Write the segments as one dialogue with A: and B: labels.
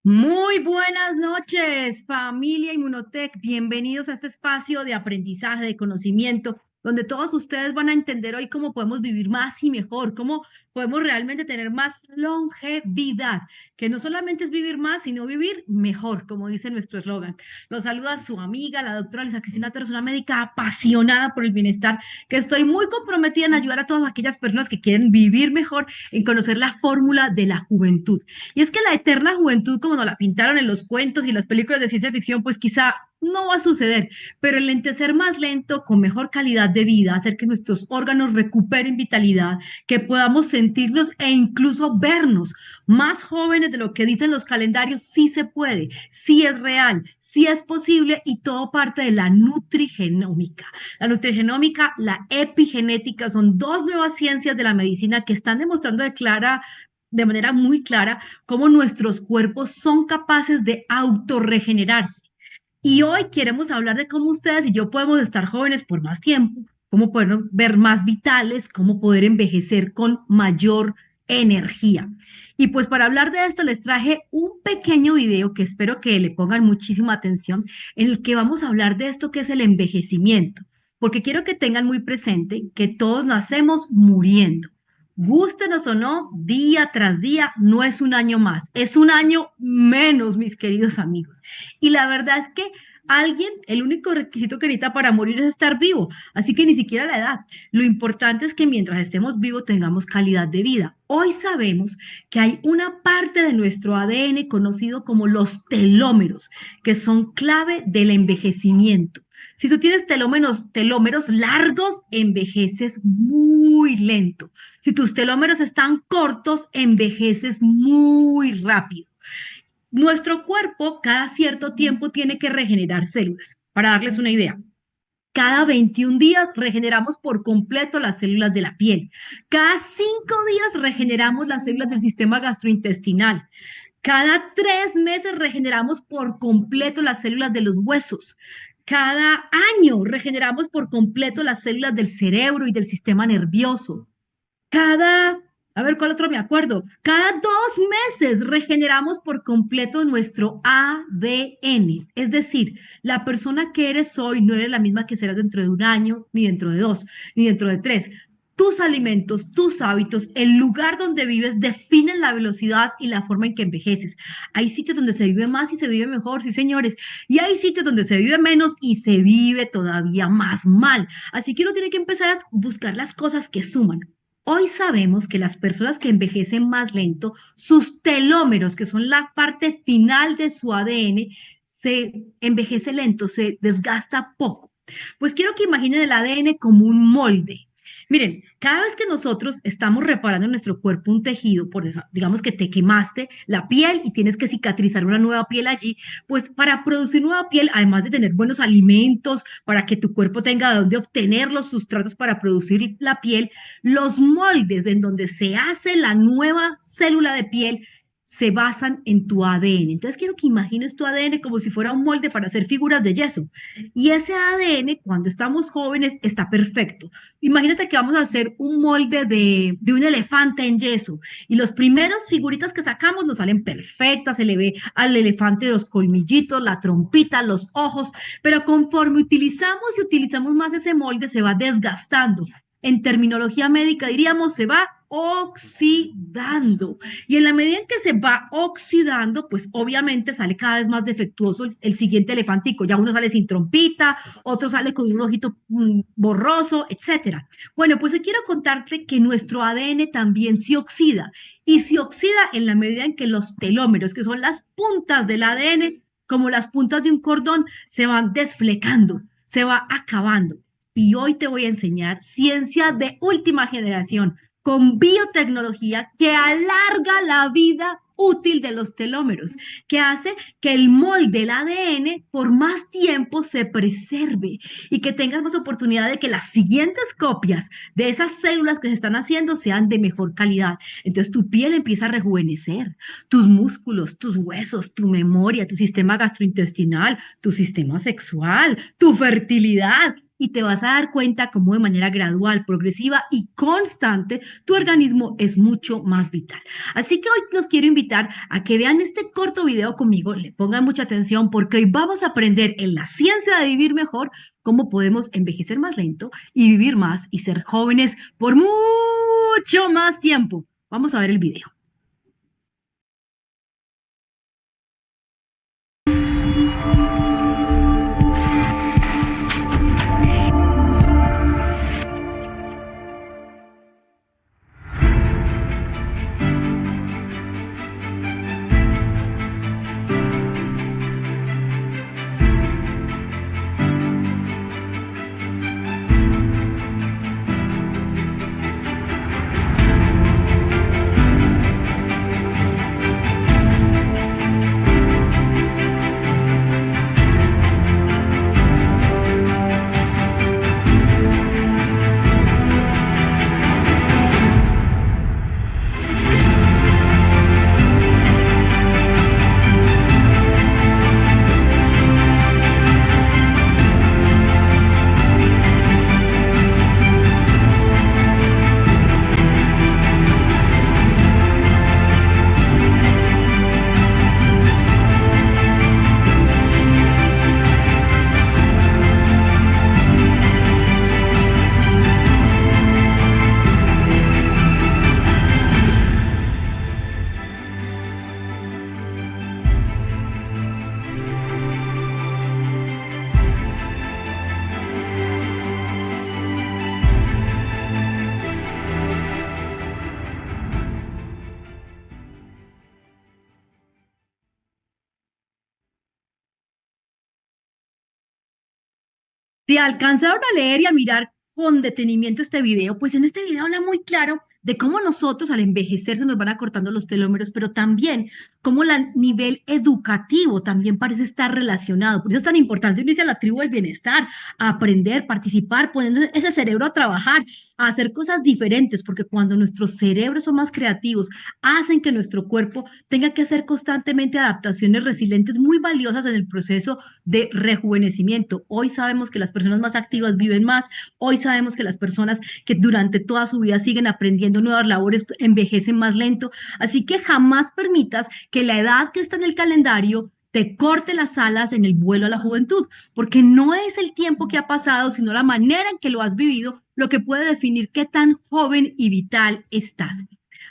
A: Muy buenas noches, familia Inmunotech. Bienvenidos a este espacio de aprendizaje, de conocimiento, donde todos ustedes van a entender hoy cómo podemos vivir más y mejor, cómo podemos realmente tener más longevidad, que no solamente es vivir más, sino vivir mejor, como dice nuestro eslogan. Los saluda su amiga, la doctora Luisa Cristina Torres, una médica apasionada por el bienestar, que estoy muy comprometida en ayudar a todas aquellas personas que quieren vivir mejor, en conocer la fórmula de la juventud. Y es que la eterna juventud, como nos la pintaron en los cuentos y las películas de ciencia ficción, pues quizá no va a suceder, pero el lentecer más lento, con mejor calidad de vida, hacer que nuestros órganos recuperen vitalidad, que podamos sentirnos e incluso vernos más jóvenes de lo que dicen los calendarios, sí se puede, sí es real, sí es posible y todo parte de la nutrigenómica. La nutrigenómica, la epigenética son dos nuevas ciencias de la medicina que están demostrando de manera muy clara cómo nuestros cuerpos son capaces de autorregenerarse. Y hoy queremos hablar de cómo ustedes y yo podemos estar jóvenes por más tiempo, cómo poder ver más vitales, cómo poder envejecer con mayor energía. Y pues para hablar de esto les traje un pequeño video que espero que le pongan muchísima atención, en el que vamos a hablar de esto que es el envejecimiento, porque quiero que tengan muy presente que todos nacemos muriendo. Gústenos o no, día tras día no es un año más, es un año menos, mis queridos amigos. Y la verdad es que el único requisito que necesita para morir es estar vivo, así que ni siquiera la edad. Lo importante es que mientras estemos vivos tengamos calidad de vida. Hoy sabemos que hay una parte de nuestro ADN conocido como los telómeros, que son clave del envejecimiento. Si tú tienes telómeros largos, envejeces muy lento. Si tus telómeros están cortos, envejeces muy rápido. Nuestro cuerpo cada cierto tiempo tiene que regenerar células. Para darles una idea, cada 21 días regeneramos por completo las células de la piel. Cada 5 días regeneramos las células del sistema gastrointestinal. Cada 3 meses regeneramos por completo las células de los huesos. Cada año regeneramos por completo las células del cerebro y del sistema nervioso. Cada, a ver, ¿cuál otro me acuerdo? Cada 2 meses regeneramos por completo nuestro ADN. Es decir, la persona que eres hoy no eres la misma que serás dentro de un año, ni dentro de dos, ni dentro de tres. Tus alimentos, tus hábitos, el lugar donde vives definen la velocidad y la forma en que envejeces. Hay sitios donde se vive más y se vive mejor, sí, señores. Y hay sitios donde se vive menos y se vive todavía más mal. Así que uno tiene que empezar a buscar las cosas que suman. Hoy sabemos que las personas que envejecen más lento, sus telómeros, que son la parte final de su ADN, se envejece lento, se desgasta poco. Pues quiero que imaginen el ADN como un molde. Miren, cada vez que nosotros estamos reparando en nuestro cuerpo un tejido, digamos que te quemaste la piel y tienes que cicatrizar una nueva piel allí, pues para producir nueva piel, además de tener buenos alimentos, para que tu cuerpo tenga de dónde obtener los sustratos para producir la piel, los moldes en donde se hace la nueva célula de piel se basan en tu ADN. Entonces quiero que imagines tu ADN como si fuera un molde para hacer figuras de yeso. Y ese ADN, cuando estamos jóvenes, está perfecto. Imagínate que vamos a hacer un molde de un elefante en yeso y los primeros figuritas que sacamos nos salen perfectas, se le ve al elefante los colmillitos, la trompita, los ojos, pero conforme utilizamos más ese molde, se va desgastando. En terminología médica diríamos se va oxidando. Y en la medida en que se va oxidando, pues obviamente sale cada vez más defectuoso el siguiente elefantico. Ya uno sale sin trompita, otro sale con un ojito borroso, etcétera. Bueno, pues quiero contarte que nuestro ADN también se oxida y se oxida en la medida en que los telómeros, que son las puntas del ADN, como las puntas de un cordón, se van desflecando, se va acabando. Y hoy te voy a enseñar ciencia de última generación con biotecnología que alarga la vida útil de los telómeros, que hace que el molde del ADN por más tiempo se preserve y que tengas más oportunidad de que las siguientes copias de esas células que se están haciendo sean de mejor calidad. Entonces tu piel empieza a rejuvenecer, tus músculos, tus huesos, tu memoria, tu sistema gastrointestinal, tu sistema sexual, tu fertilidad y te vas a dar cuenta cómo de manera gradual, progresiva y constante tu organismo es mucho más vital. Así que hoy los quiero invitar a que vean este corto video conmigo, le pongan mucha atención porque hoy vamos a aprender en la ciencia de vivir mejor cómo podemos envejecer más lento y vivir más y ser jóvenes por mucho más tiempo. Vamos a ver el video. Si alcanzaron a leer y a mirar con detenimiento este video, pues en este video habla muy claro de cómo nosotros al envejecer se nos van acortando los telómeros, pero también cómo el nivel educativo también parece estar relacionado. Por eso es tan importante unirse a la tribu del bienestar, a aprender, participar, poniendo ese cerebro a trabajar, a hacer cosas diferentes, porque cuando nuestros cerebros son más creativos, hacen que nuestro cuerpo tenga que hacer constantemente adaptaciones resilientes muy valiosas en el proceso de rejuvenecimiento. Hoy sabemos que las personas más activas viven más, hoy sabemos que las personas que durante toda su vida siguen aprendiendo nuevas labores envejecen más lento, así que jamás permitas que la edad que está en el calendario te corte las alas en el vuelo a la juventud, porque no es el tiempo que ha pasado, sino la manera en que lo has vivido, lo que puede definir qué tan joven y vital estás.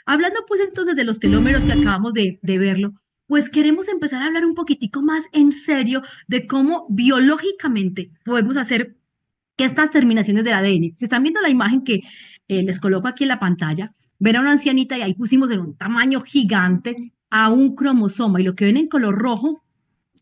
A: Hablando pues entonces de los telómeros que acabamos de verlo, pues queremos empezar a hablar un poquitico más en serio de cómo biológicamente podemos hacer que estas terminaciones del ADN, si están viendo la imagen que les coloco aquí en la pantalla, ven a una ancianita y ahí pusimos en un tamaño gigante a un cromosoma y lo que ven en color rojo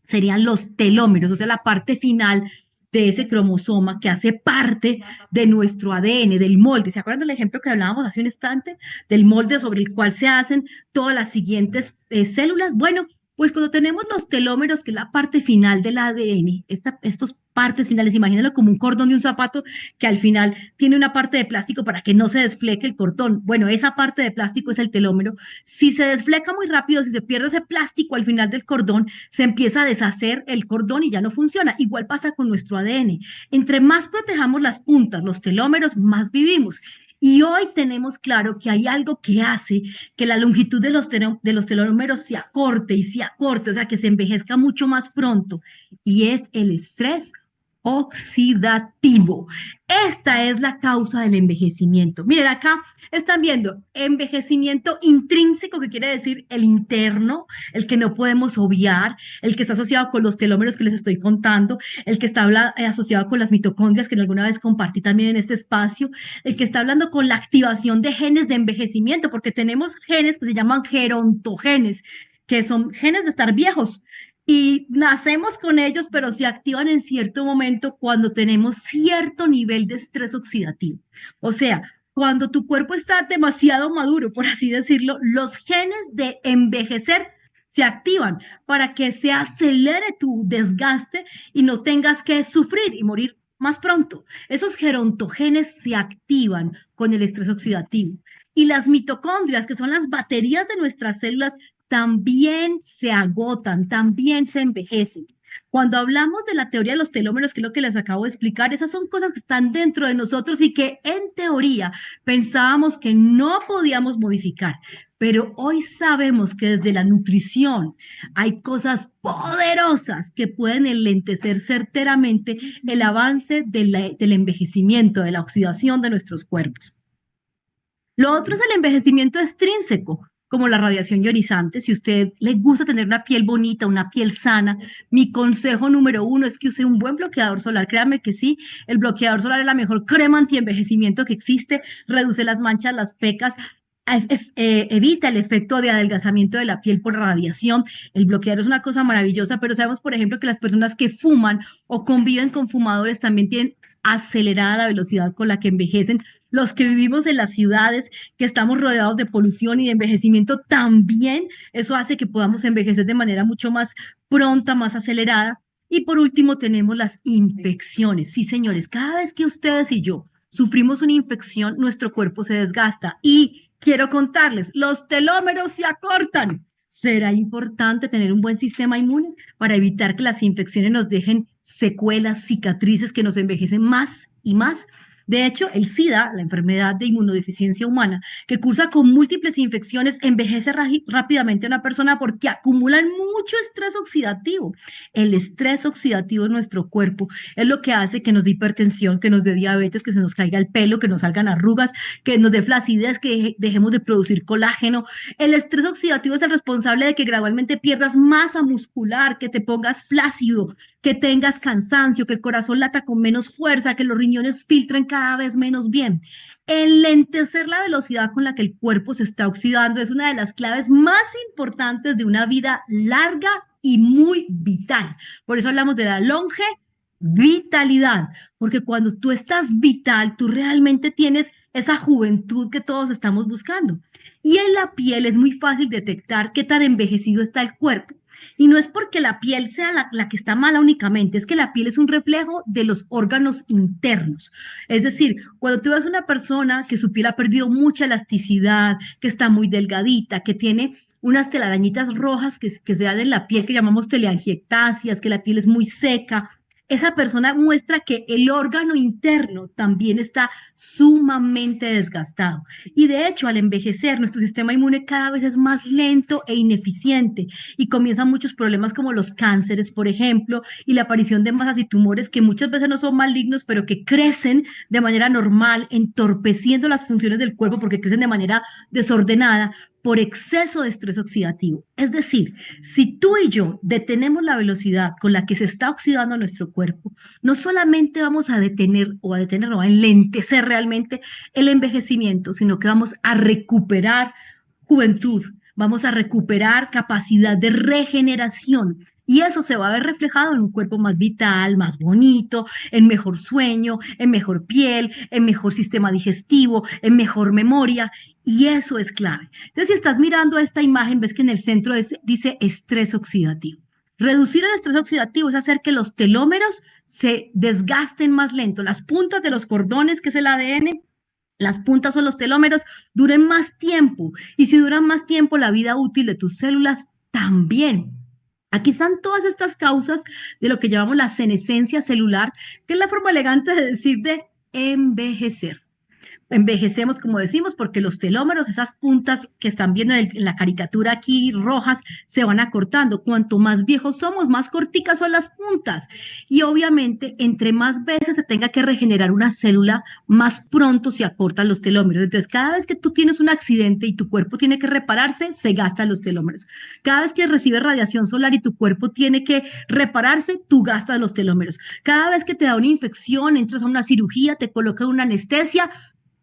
A: serían los telómeros, o sea, la parte final de ese cromosoma que hace parte de nuestro ADN, del molde. ¿Se acuerdan del ejemplo que hablábamos hace un instante? Del molde sobre el cual se hacen todas las siguientes células. Bueno, pues cuando tenemos los telómeros, que es la parte final del ADN, estos partes finales, imagínenlo como un cordón de un zapato que al final tiene una parte de plástico para que no se desfleque el cordón. Bueno, esa parte de plástico es el telómero. Si se desfleca muy rápido, si se pierde ese plástico al final del cordón, se empieza a deshacer el cordón y ya no funciona. Igual pasa con nuestro ADN. Entre más protejamos las puntas, los telómeros, más vivimos. Y hoy tenemos claro que hay algo que hace que la longitud de los telómeros se acorte, o sea, que se envejezca mucho más pronto, y es el estrés oxidativo. Esta es la causa del envejecimiento. Miren, acá están viendo envejecimiento intrínseco, que quiere decir el interno, el que no podemos obviar, el que está asociado con los telómeros que les estoy contando, el que está asociado con las mitocondrias, que alguna vez compartí también en este espacio, el que está hablando con la activación de genes de envejecimiento, porque tenemos genes que se llaman gerontogenes, que son genes de estar viejos. Y nacemos con ellos, pero se activan en cierto momento cuando tenemos cierto nivel de estrés oxidativo. O sea, cuando tu cuerpo está demasiado maduro, por así decirlo, los genes de envejecer se activan para que se acelere tu desgaste y no tengas que sufrir y morir más pronto. Esos gerontogenes se activan con el estrés oxidativo. Y las mitocondrias, que son las baterías de nuestras células, también se agotan, también se envejecen. Cuando hablamos de la teoría de los telómeros, que es lo que les acabo de explicar, esas son cosas que están dentro de nosotros y que en teoría pensábamos que no podíamos modificar. Pero hoy sabemos que desde la nutrición hay cosas poderosas que pueden enlentecer certeramente el avance del envejecimiento, de la oxidación de nuestros cuerpos. Lo otro es el envejecimiento extrínseco, como la radiación ionizante. Si a usted le gusta tener una piel bonita, una piel sana, mi consejo número uno es que use un buen bloqueador solar. Créame que sí, el bloqueador solar es la mejor crema antienvejecimiento que existe, reduce las manchas, las pecas, evita el efecto de adelgazamiento de la piel por radiación. El bloqueador es una cosa maravillosa, pero sabemos, por ejemplo, que las personas que fuman o conviven con fumadores también tienen acelerada la velocidad con la que envejecen. Los que vivimos en las ciudades, que estamos rodeados de polución y de envejecimiento, también eso hace que podamos envejecer de manera mucho más pronta, más acelerada. Y por último, tenemos las infecciones. Sí, señores, cada vez que ustedes y yo sufrimos una infección, nuestro cuerpo se desgasta. Y quiero contarles, los telómeros se acortan. Será importante tener un buen sistema inmune para evitar que las infecciones nos dejen secuelas, cicatrices que nos envejecen más y más. De hecho, el SIDA, la enfermedad de inmunodeficiencia humana, que cursa con múltiples infecciones, envejece rápidamente a una persona porque acumulan mucho estrés oxidativo. El estrés oxidativo en nuestro cuerpo es lo que hace que nos dé hipertensión, que nos dé diabetes, que se nos caiga el pelo, que nos salgan arrugas, que nos dé flacidez, que dejemos de producir colágeno. El estrés oxidativo es el responsable de que gradualmente pierdas masa muscular, que te pongas flácido, que tengas cansancio, que el corazón lata con menos fuerza, que los riñones filtren cada vez menos bien. Enlentecer la velocidad con la que el cuerpo se está oxidando es una de las claves más importantes de una vida larga y muy vital. Por eso hablamos de la longevidad, porque cuando tú estás vital, tú realmente tienes esa juventud que todos estamos buscando. Y en la piel es muy fácil detectar qué tan envejecido está el cuerpo. Y no es porque la piel sea la que está mala únicamente, es que la piel es un reflejo de los órganos internos. Es decir, cuando tú ves una persona que su piel ha perdido mucha elasticidad, que está muy delgadita, que tiene unas telarañitas rojas que se dan en la piel que llamamos teleangiectasias, que la piel es muy seca, esa persona muestra que el órgano interno también está sumamente desgastado. Y de hecho, al envejecer, nuestro sistema inmune cada vez es más lento e ineficiente y comienzan muchos problemas como los cánceres, por ejemplo, y la aparición de masas y tumores que muchas veces no son malignos, pero que crecen de manera normal, entorpeciendo las funciones del cuerpo porque crecen de manera desordenada por exceso de estrés oxidativo. Es decir, si tú y yo detenemos la velocidad con la que se está oxidando nuestro cuerpo, no solamente vamos a detener o a enlentecer realmente el envejecimiento, sino que vamos a recuperar juventud, vamos a recuperar capacidad de regeneración. Y eso se va a ver reflejado en un cuerpo más vital, más bonito, en mejor sueño, en mejor piel, en mejor sistema digestivo, en mejor memoria. Y eso es clave. Entonces, si estás mirando esta imagen, ves que en el centro dice estrés oxidativo. Reducir el estrés oxidativo es hacer que los telómeros se desgasten más lento. Las puntas de los cordones, que es el ADN, las puntas o los telómeros, duren más tiempo. Y si duran más tiempo, la vida útil de tus células también. Aquí están todas estas causas de lo que llamamos la senescencia celular, que es la forma elegante de decir de envejecer. Envejecemos, como decimos, porque los telómeros, esas puntas que están viendo en la caricatura aquí rojas, se van acortando. Cuanto más viejos somos, más corticas son las puntas. Y obviamente, entre más veces se tenga que regenerar una célula, más pronto se acortan los telómeros. Entonces, cada vez que tú tienes un accidente y tu cuerpo tiene que repararse, se gastan los telómeros. Cada vez que recibes radiación solar y tu cuerpo tiene que repararse, tú gastas los telómeros. Cada vez que te da una infección, entras a una cirugía, te colocan una anestesia,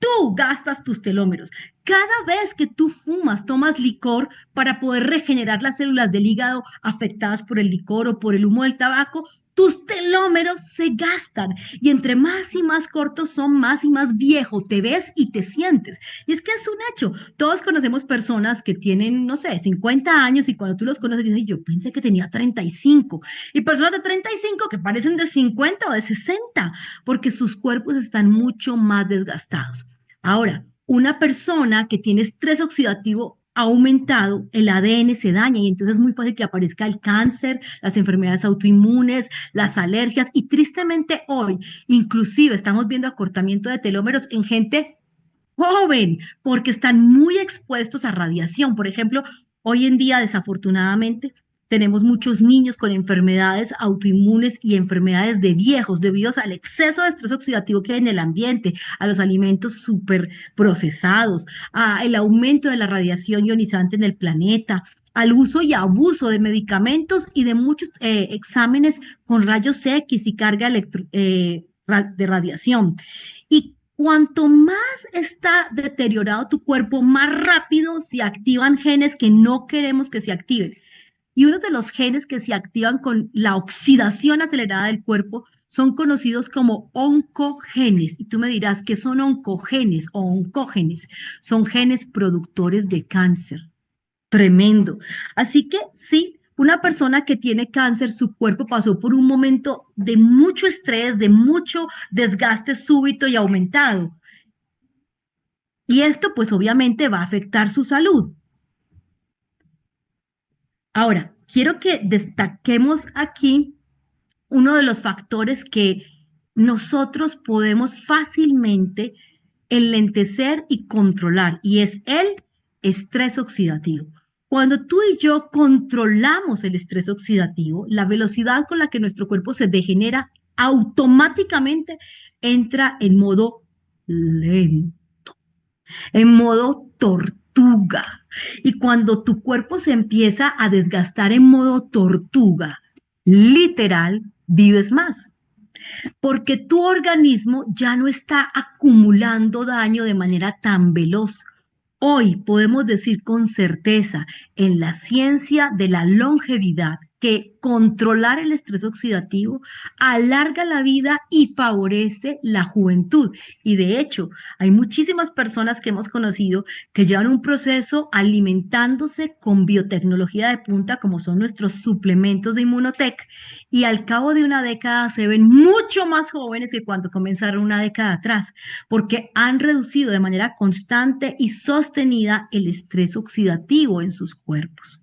A: tú gastas tus telómeros. Cada vez que tú fumas, tomas licor para poder regenerar las células del hígado afectadas por el licor o por el humo del tabaco, tus telómeros se gastan. Y entre más y más cortos son, más y más viejo te ves y te sientes. Y es que es un hecho. Todos conocemos personas que tienen, no sé, 50 años y cuando tú los conoces dicen, yo pensé que tenía 35. Y personas de 35 que parecen de 50 o de 60 porque sus cuerpos están mucho más desgastados. Ahora, una persona que tiene estrés oxidativo ha aumentado, el ADN se daña y entonces es muy fácil que aparezca el cáncer, las enfermedades autoinmunes, las alergias y tristemente hoy inclusive estamos viendo acortamiento de telómeros en gente joven porque están muy expuestos a radiación. Por ejemplo, hoy en día desafortunadamente tenemos muchos niños con enfermedades autoinmunes y enfermedades de viejos debido al exceso de estrés oxidativo que hay en el ambiente, a los alimentos súper procesados, al aumento de la radiación ionizante en el planeta, al uso y abuso de medicamentos y de muchos exámenes con rayos X y carga de radiación. Y cuanto más está deteriorado tu cuerpo, más rápido se activan genes que no queremos que se activen. Y uno de los genes que se activan con la oxidación acelerada del cuerpo son conocidos como oncogenes. Y tú me dirás, ¿qué son oncogenes o oncógenes? Son genes productores de cáncer. Tremendo. Así que sí, una persona que tiene cáncer, su cuerpo pasó por un momento de mucho estrés, de mucho desgaste súbito y aumentado. Y esto pues obviamente va a afectar su salud. Ahora, quiero que destaquemos aquí uno de los factores que nosotros podemos fácilmente enlentecer y controlar, y es el estrés oxidativo. Cuando tú y yo controlamos el estrés oxidativo, la velocidad con la que nuestro cuerpo se degenera automáticamente entra en modo lento, en modo tortuga. Y cuando tu cuerpo se empieza a desgastar en modo tortuga, literal, vives más, porque tu organismo ya no está acumulando daño de manera tan veloz. Hoy podemos decir con certeza en la ciencia de la longevidad que controlar el estrés oxidativo alarga la vida y favorece la juventud. Y de hecho, hay muchísimas personas que hemos conocido que llevan un proceso alimentándose con biotecnología de punta, como son nuestros suplementos de Inmunotech, y al cabo de una década se ven mucho más jóvenes que cuando comenzaron una década atrás, porque han reducido de manera constante y sostenida el estrés oxidativo en sus cuerpos.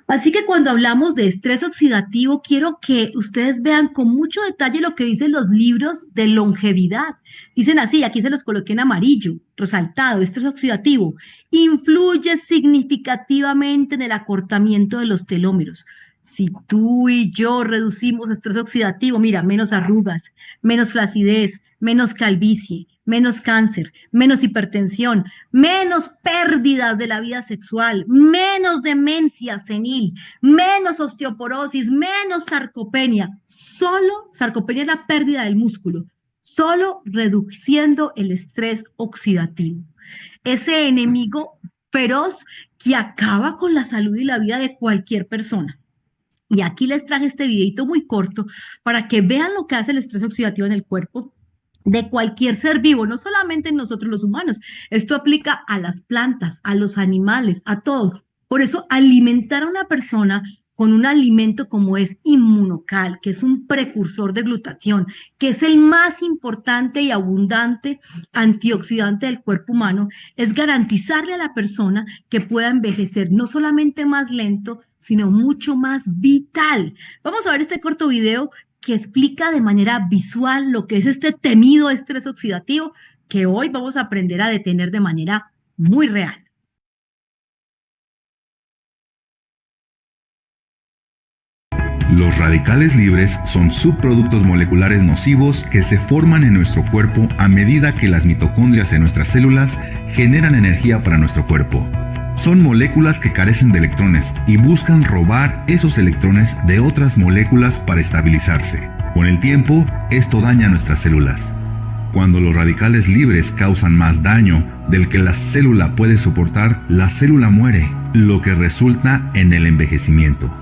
A: Así que cuando hablamos de estrés oxidativo, quiero que ustedes vean con mucho detalle lo que dicen los libros de longevidad. Dicen así, aquí se los coloqué en amarillo, resaltado, estrés oxidativo influye significativamente en el acortamiento de los telómeros. Si tú y yo reducimos estrés oxidativo, mira, menos arrugas, menos flacidez, menos calvicie, menos cáncer, menos hipertensión, menos pérdidas de la vida sexual, menos demencia senil, menos osteoporosis, menos sarcopenia. Solo sarcopenia es la pérdida del músculo, solo reduciendo el estrés oxidativo. Ese enemigo feroz que acaba con la salud y la vida de cualquier persona. Y aquí les traje este videito muy corto para que vean lo que hace el estrés oxidativo en el cuerpo de cualquier ser vivo, no solamente en nosotros los humanos. Esto aplica a las plantas, a los animales, a todo. Por eso, alimentar a una persona con un alimento como es Inmunocal, que es un precursor de glutatión, que es el más importante y abundante antioxidante del cuerpo humano, es garantizarle a la persona que pueda envejecer no solamente más lento, sino mucho más vital. Vamos a ver este corto video que explica de manera visual lo que es este temido estrés oxidativo que hoy vamos a aprender a detener de manera muy real.
B: Los radicales libres son subproductos moleculares nocivos que se forman en nuestro cuerpo a medida que las mitocondrias en nuestras células generan energía para nuestro cuerpo. Son moléculas que carecen de electrones y buscan robar esos electrones de otras moléculas para estabilizarse. Con el tiempo, esto daña nuestras células. Cuando los radicales libres causan más daño del que la célula puede soportar, la célula muere, lo que resulta en el envejecimiento.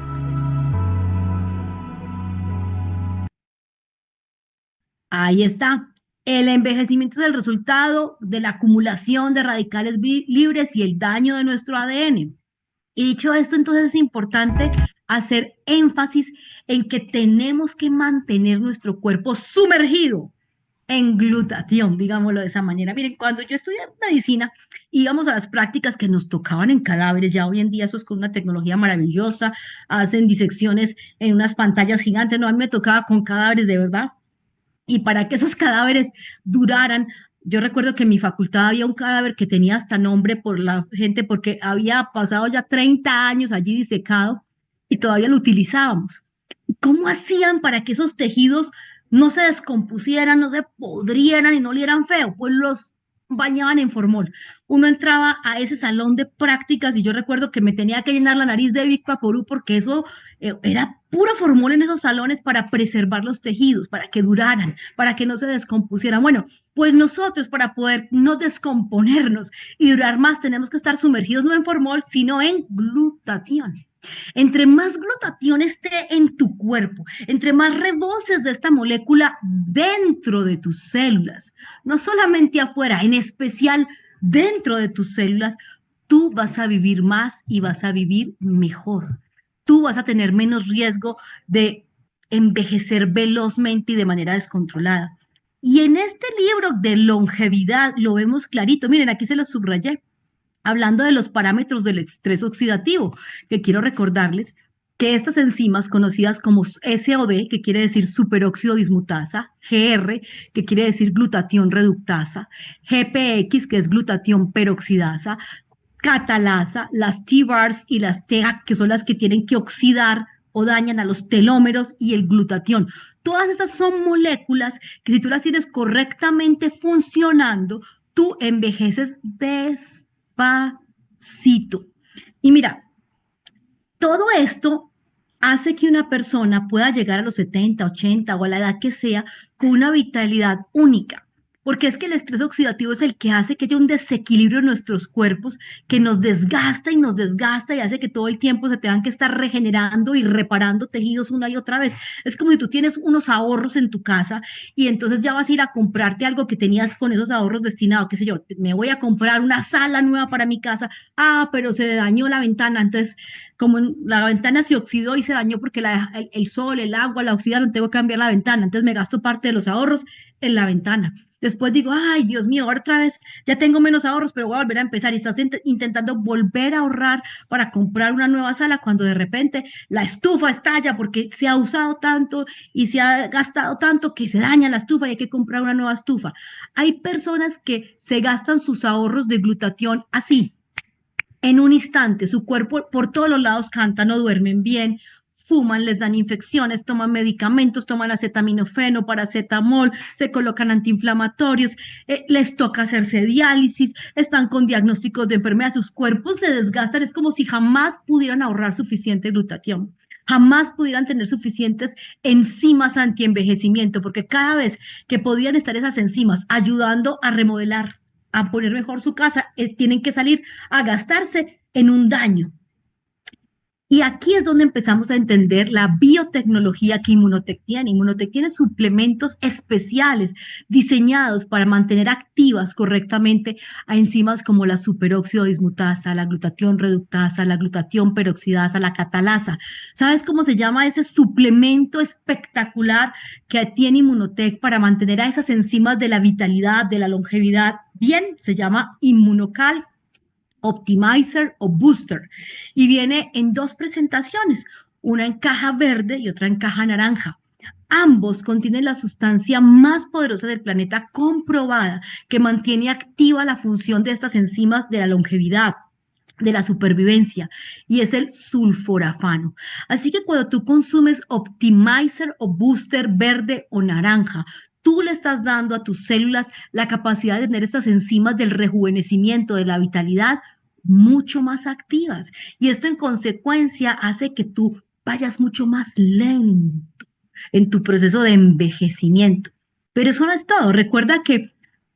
A: Ahí está. El envejecimiento es el resultado de la acumulación de radicales libres y el daño de nuestro ADN. Y dicho esto, entonces es importante hacer énfasis en que tenemos que mantener nuestro cuerpo sumergido en glutatión, digámoslo de esa manera. Miren, cuando yo estudié medicina, íbamos a las prácticas que nos tocaban en cadáveres. Ya hoy en día eso es con una tecnología maravillosa, hacen disecciones en unas pantallas gigantes. No, a mí me tocaba con cadáveres de verdad. Y para que esos cadáveres duraran, yo recuerdo que en mi facultad había un cadáver que tenía hasta nombre por la gente porque había pasado ya 30 años allí disecado y todavía lo utilizábamos. ¿Cómo hacían para que esos tejidos no se descompusieran, no se podrieran y no olieran feo? Pues los bañaban en formol. Uno entraba a ese salón de prácticas y yo recuerdo que me tenía que llenar la nariz de Vic Vaporú porque eso era puro formol en esos salones para preservar los tejidos, para que duraran, para que no se descompusieran. Bueno, pues nosotros para poder no descomponernos y durar más tenemos que estar sumergidos no en formol, sino en glutatión. Entre más glutatión esté en tu cuerpo, entre más reboses de esta molécula dentro de tus células, no solamente afuera, en especial dentro de tus células, tú vas a vivir más y vas a vivir mejor. Tú vas a tener menos riesgo de envejecer velozmente y de manera descontrolada. Y en este libro de longevidad lo vemos clarito. Miren, aquí se lo subrayé hablando de los parámetros del estrés oxidativo, que quiero recordarles que estas enzimas conocidas como SOD, que quiere decir superóxido dismutasa, GR, que quiere decir glutatión reductasa, GPX, que es glutatión peroxidasa, catalasa, las T-bars y las TEAC, que son las que tienen que oxidar o dañan a los telómeros y el glutatión. Todas estas son moléculas que si tú las tienes correctamente funcionando, tú envejeces despacito. Y mira, todo esto hace que una persona pueda llegar a los 70, 80 o a la edad que sea con una vitalidad única. Porque es que el estrés oxidativo es el que hace que haya un desequilibrio en nuestros cuerpos que nos desgasta y hace que todo el tiempo se tengan que estar regenerando y reparando tejidos una y otra vez. Es como si tú tienes unos ahorros en tu casa y entonces ya vas a ir a comprarte algo que tenías con esos ahorros destinado, qué sé yo, me voy a comprar una sala nueva para mi casa. Ah, pero se dañó la ventana. Entonces, como la ventana se oxidó y se dañó porque el sol, el agua la oxidaron, tengo que cambiar la ventana. Entonces me gasto parte de los ahorros en la ventana. Después digo, ay, Dios mío, ahora otra vez ya tengo menos ahorros, pero voy a volver a empezar. Y estás intentando volver a ahorrar para comprar una nueva sala cuando de repente la estufa estalla porque se ha usado tanto y se ha gastado tanto que se daña la estufa y hay que comprar una nueva estufa. Hay personas que se gastan sus ahorros de glutatión así, en un instante. Su cuerpo por todos los lados canta, no duermen bien, fuman, les dan infecciones, toman medicamentos, toman acetaminofeno, paracetamol, se colocan antiinflamatorios, les toca hacerse diálisis, están con diagnósticos de enfermedad, sus cuerpos se desgastan, es como si jamás pudieran ahorrar suficiente glutatión. Jamás pudieran tener suficientes enzimas antienvejecimiento, porque cada vez que podían estar esas enzimas ayudando a remodelar, a poner mejor su casa, tienen que salir a gastarse en un daño. Y aquí es donde empezamos a entender la biotecnología que Immunotec tiene. Immunotec tiene suplementos especiales diseñados para mantener activas correctamente a enzimas como la superóxido dismutasa, la glutatión reductasa, la glutatión peroxidasa, la catalasa. ¿Sabes cómo se llama ese suplemento espectacular que tiene Immunotec para mantener a esas enzimas de la vitalidad, de la longevidad? Bien, se llama Immunocal Optimizer o Booster y viene en dos presentaciones, una en caja verde y otra en caja naranja. Ambos contienen la sustancia más poderosa del planeta comprobada que mantiene activa la función de estas enzimas de la longevidad, de la supervivencia, y es el sulforafano. Así que cuando tú consumes Optimizer o Booster verde o naranja, tú le estás dando a tus células la capacidad de tener estas enzimas del rejuvenecimiento, de la vitalidad, mucho más activas. Y esto en consecuencia hace que tú vayas mucho más lento en tu proceso de envejecimiento. Pero eso no es todo. Recuerda que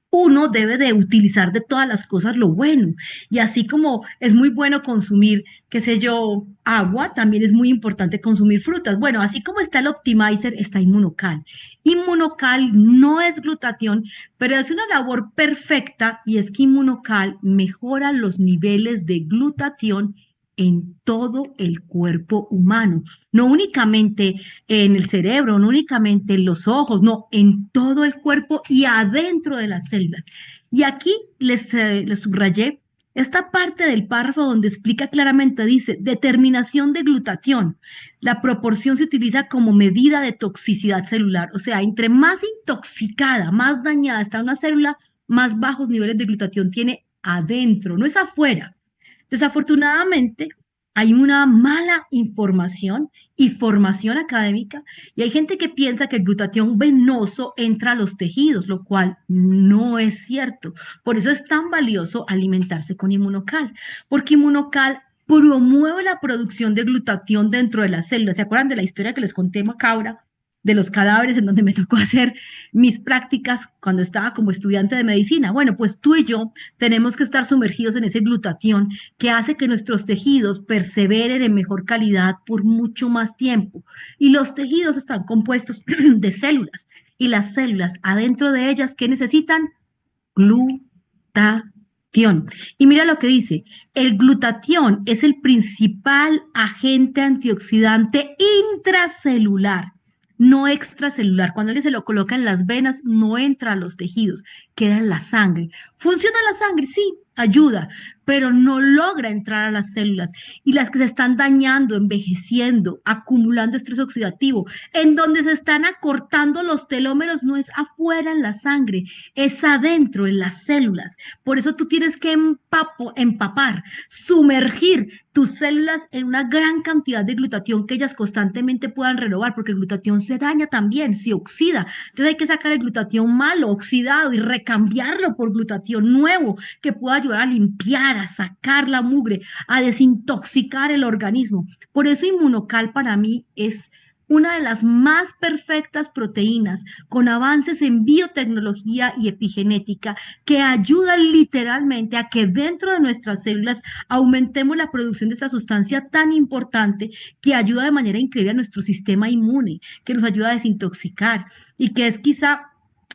A: uno debe de utilizar de todas las cosas lo bueno. Y así como es muy bueno consumir, qué sé yo, agua, también es muy importante consumir frutas. Bueno, así como está el Optimizer, está Immunocal. Immunocal no es glutatión, pero es una labor perfecta y es que Immunocal mejora los niveles de glutatión en todo el cuerpo humano, no únicamente en el cerebro, no únicamente en los ojos, no, en todo el cuerpo y adentro de las células. Y aquí les subrayé esta parte del párrafo donde explica claramente, dice, determinación de glutatión. La proporción se utiliza como medida de toxicidad celular, o sea, entre más intoxicada, más dañada está una célula, más bajos niveles de glutatión tiene adentro, no es afuera. Desafortunadamente, hay una mala información y formación académica y hay gente que piensa que el glutatión venoso entra a los tejidos, lo cual no es cierto. Por eso es tan valioso alimentarse con Inmunocal, porque Inmunocal promueve la producción de glutatión dentro de las células. ¿Se acuerdan de la historia que les conté macabra de los cadáveres en donde me tocó hacer mis prácticas cuando estaba como estudiante de medicina? Bueno, pues tú y yo tenemos que estar sumergidos en ese glutatión que hace que nuestros tejidos perseveren en mejor calidad por mucho más tiempo. Y los tejidos están compuestos de células y las células adentro de ellas, ¿qué necesitan? Glutatión. Y mira lo que dice, el glutatión es el principal agente antioxidante intracelular, no extracelular. Cuando alguien se lo coloca en las venas, no entra a los tejidos, queda en la sangre. ¿Funciona la sangre? Sí, ayuda, pero no logra entrar a las células. Y las que se están dañando, envejeciendo, acumulando estrés oxidativo, en donde se están acortando los telómeros, no es afuera en la sangre, es adentro en las células. Por eso tú tienes que empapar, sumergir tus células en una gran cantidad de glutatión que ellas constantemente puedan renovar, porque el glutatión se daña también, se oxida. Entonces hay que sacar el glutatión malo, oxidado, y recambiarlo por glutatión nuevo que pueda ayudar a limpiar, a sacar la mugre, a desintoxicar el organismo. Por eso Inmunocal para mí es una de las más perfectas proteínas con avances en biotecnología y epigenética que ayudan literalmente a que dentro de nuestras células aumentemos la producción de esta sustancia tan importante que ayuda de manera increíble a nuestro sistema inmune, que nos ayuda a desintoxicar y que es quizá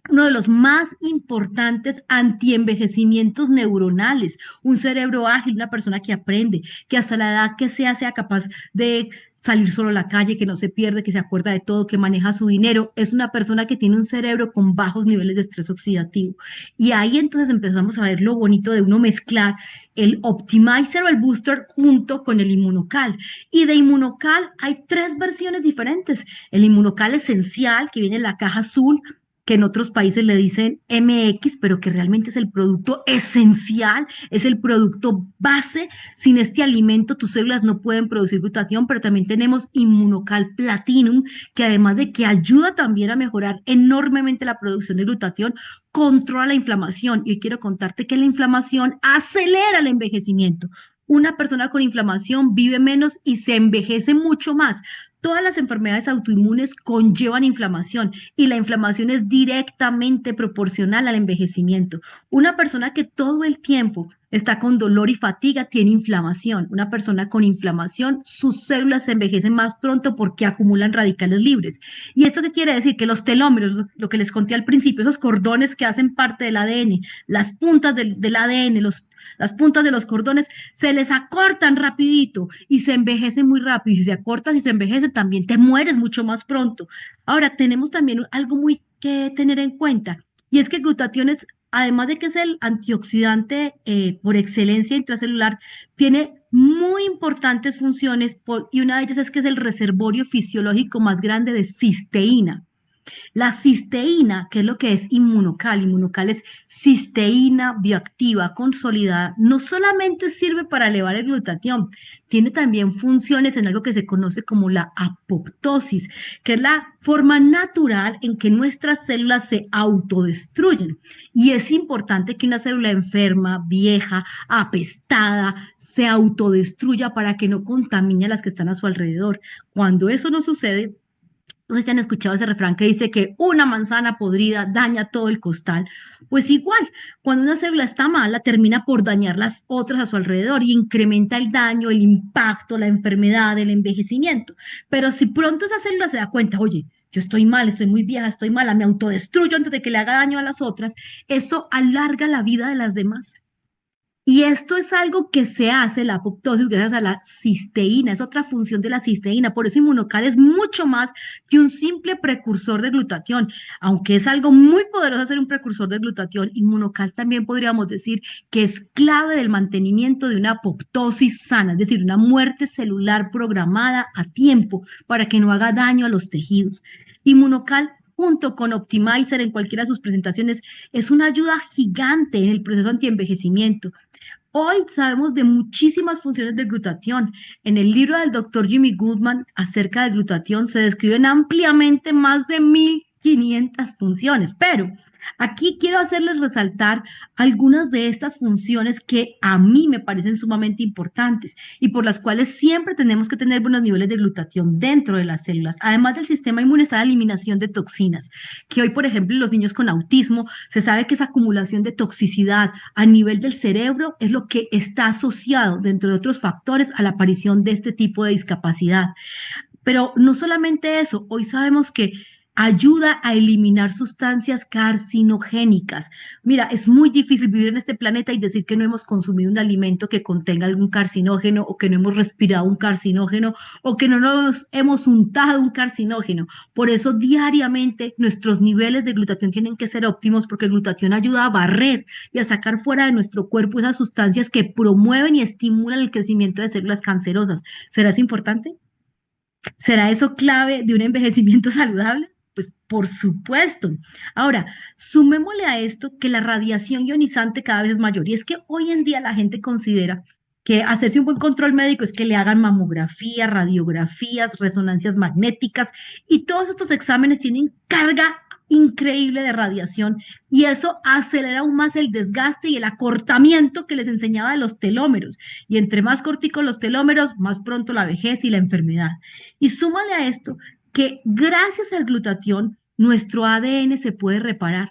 A: uno de los más importantes antienvejecimientos neuronales, un cerebro ágil, una persona que aprende, que hasta la edad que sea capaz de salir solo a la calle, que no se pierde, que se acuerda de todo, que maneja su dinero, es una persona que tiene un cerebro con bajos niveles de estrés oxidativo. Y ahí entonces empezamos a ver lo bonito de uno mezclar el Optimizer o el Booster junto con el Inmunocal. Y de Inmunocal hay tres versiones diferentes. El Inmunocal esencial, que viene en la caja azul, que en otros países le dicen MX, pero que realmente es el producto esencial, es el producto base. Sin este alimento tus células no pueden producir glutatión, pero también tenemos Inmunocal Platinum, que además de que ayuda también a mejorar enormemente la producción de glutatión, controla la inflamación. Y hoy quiero contarte que la inflamación acelera el envejecimiento. Una persona con inflamación vive menos y se envejece mucho más. Todas las enfermedades autoinmunes conllevan inflamación y la inflamación es directamente proporcional al envejecimiento. Una persona que todo el tiempo está con dolor y fatiga tiene inflamación. Una persona con inflamación, sus células se envejecen más pronto porque acumulan radicales libres. ¿Y esto qué quiere decir? Que los telómeros, lo que les conté al principio, esos cordones que hacen parte del ADN, las puntas del ADN, las puntas de los cordones, se les acortan rapidito y se envejecen muy rápido. Y si se acortan y se envejecen, también te mueres mucho más pronto. Ahora, tenemos también algo muy que tener en cuenta, y es que el glutatión es, además de que es el antioxidante por excelencia intracelular, tiene muy importantes funciones y una de ellas es que es el reservorio fisiológico más grande de cisteína. La cisteína, que es lo que es Inmunocal, Inmunocal es cisteína bioactiva consolidada, no solamente sirve para elevar el glutatión, tiene también funciones en algo que se conoce como la apoptosis, que es la forma natural en que nuestras células se autodestruyen. Y es importante que una célula enferma, vieja, apestada, se autodestruya para que no contamine a las que están a su alrededor. Cuando eso no sucede, no sé si han escuchado ese refrán que dice que una manzana podrida daña todo el costal. Pues igual, cuando una célula está mala, termina por dañar las otras a su alrededor y incrementa el daño, el impacto, la enfermedad, el envejecimiento. Pero si pronto esa célula se da cuenta, oye, yo estoy mal, estoy muy vieja, estoy mala, me autodestruyo antes de que le haga daño a las otras, eso alarga la vida de las demás. Y esto es algo que se hace, la apoptosis, gracias a la cisteína, es otra función de la cisteína. Por eso Inmunocal es mucho más que un simple precursor de glutatión. Aunque es algo muy poderoso ser un precursor de glutatión, Inmunocal también podríamos decir que es clave del mantenimiento de una apoptosis sana, es decir, una muerte celular programada a tiempo para que no haga daño a los tejidos. Inmunocal junto con Optimizer en cualquiera de sus presentaciones, es una ayuda gigante en el proceso antienvejecimiento. Hoy sabemos de muchísimas funciones del glutatión. En el libro del doctor Jimmy Goodman acerca del glutatión se describen ampliamente más de 1.500 funciones, pero aquí quiero hacerles resaltar algunas de estas funciones que a mí me parecen sumamente importantes y por las cuales siempre tenemos que tener buenos niveles de glutatión dentro de las células. Además del sistema inmune está la eliminación de toxinas, que hoy, por ejemplo, en los niños con autismo se sabe que esa acumulación de toxicidad a nivel del cerebro es lo que está asociado, dentro de otros factores, a la aparición de este tipo de discapacidad. Pero no solamente eso, hoy sabemos que ayuda a eliminar sustancias carcinogénicas. Mira, es muy difícil vivir en este planeta y decir que no hemos consumido un alimento que contenga algún carcinógeno o que no hemos respirado un carcinógeno o que no nos hemos untado un carcinógeno. Por eso diariamente nuestros niveles de glutatión tienen que ser óptimos porque el glutatión ayuda a barrer y a sacar fuera de nuestro cuerpo esas sustancias que promueven y estimulan el crecimiento de células cancerosas. ¿Será eso importante? ¿Será eso clave de un envejecimiento saludable? Pues por supuesto. Ahora, sumémosle a esto que la radiación ionizante cada vez es mayor. Y es que hoy en día la gente considera que hacerse un buen control médico es que le hagan mamografía, radiografías, resonancias magnéticas y todos estos exámenes tienen carga increíble de radiación y eso acelera aún más el desgaste y el acortamiento que les enseñaba de los telómeros. Y entre más corticos los telómeros, más pronto la vejez y la enfermedad. Y súmale a esto que gracias al glutatión nuestro ADN se puede reparar.